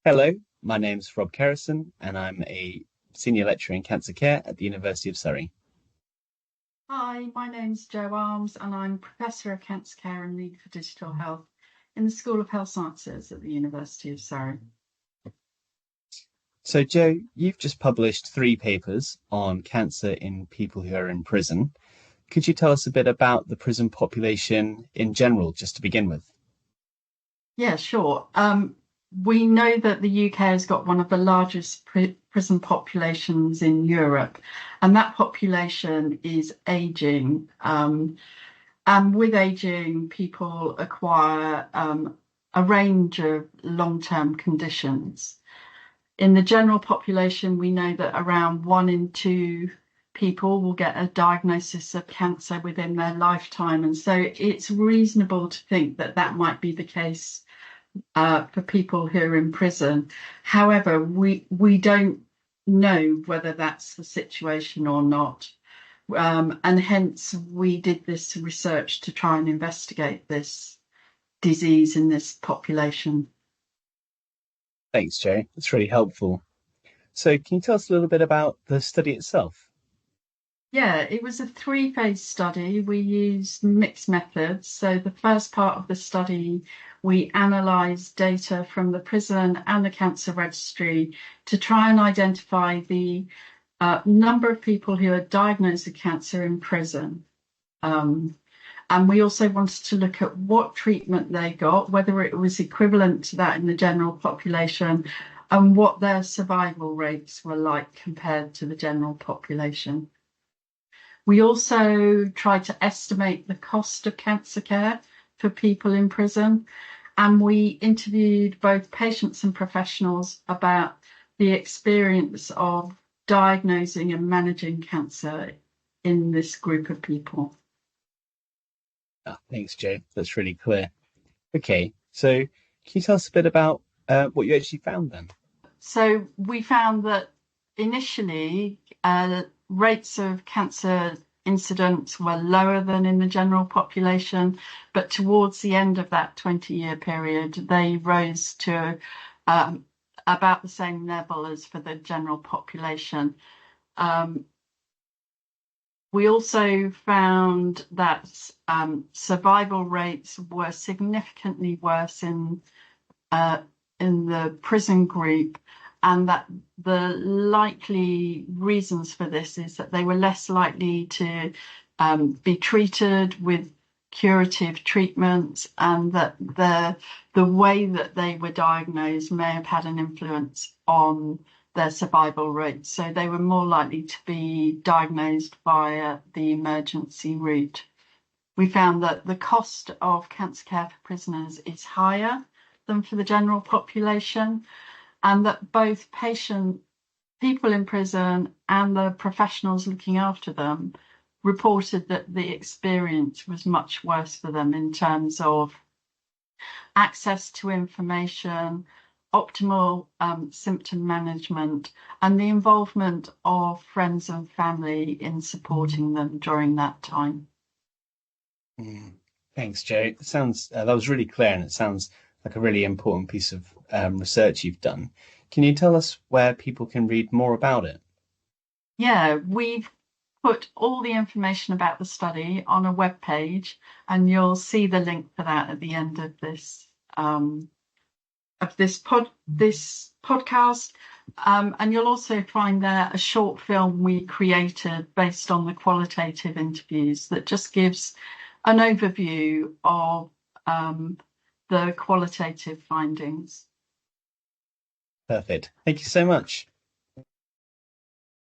Hello, my name's Rob Kerrison, and I'm a senior lecturer in cancer care at the University of Surrey. Hi, my name's Jo Arms, and I'm Professor of Cancer Care and Lead for Digital Health in the School of Health Sciences at the University of Surrey. So, Joe, you've just published three papers on cancer in people who are in prison. Could you tell us a bit about the prison population in general, just to begin with? Yeah, sure. We know that the UK has got one of the largest prison populations in Europe, and that population is aging. And with aging, people acquire a range of long-term conditions. In the general population, we know that around 1 in 2 people will get a diagnosis of cancer within their lifetime. And so it's reasonable to think that that might be the case for people who are in prison. However, we don't know whether that's the situation or not. And hence we did this research to try and investigate this disease in this population. Thanks, Joe. That's really helpful. So, can you tell us a little bit about the study itself? Yeah, it was a three-phase study. We used mixed methods. So the first part of the study, we analysed data from the prison and the cancer registry to try and identify the number of people who are diagnosed with cancer in prison. And we also wanted to look at what treatment they got, whether it was equivalent to that in the general population, and what their survival rates were like compared to the general population. We also tried to estimate the cost of cancer care for people in prison, and we interviewed both patients and professionals about the experience of diagnosing and managing cancer in this group of people. Thanks, Joe. That's really clear. Okay, so can you tell us a bit about what you actually found then? So we found that initially rates of cancer incidence were lower than in the general population, but towards the end of that 20-year period, they rose to about the same level as for the general population. We also found that survival rates were significantly worse in the prison group, and that the likely reasons for this is that they were less likely to be treated with curative treatments, and that the way that they were diagnosed may have had an influence on their survival rates. So they were more likely to be diagnosed via the emergency route. We found that the cost of cancer care for prisoners is higher than for the general population, and that both people in prison and the professionals looking after them reported that the experience was much worse for them in terms of access to information, optimal symptom management, and the involvement of friends and family in supporting them during that time. Mm. Thanks, Joe. It sounds that was really clear, and it sounds like a really important piece of research you've done. Can you tell us where people can read more about it? Yeah, we've put all the information about the study on a web page, and you'll see the link for that at the end of this podcast. And you'll also find there a short film we created based on the qualitative interviews that just gives an overview of the qualitative findings. Perfect. Thank you so much.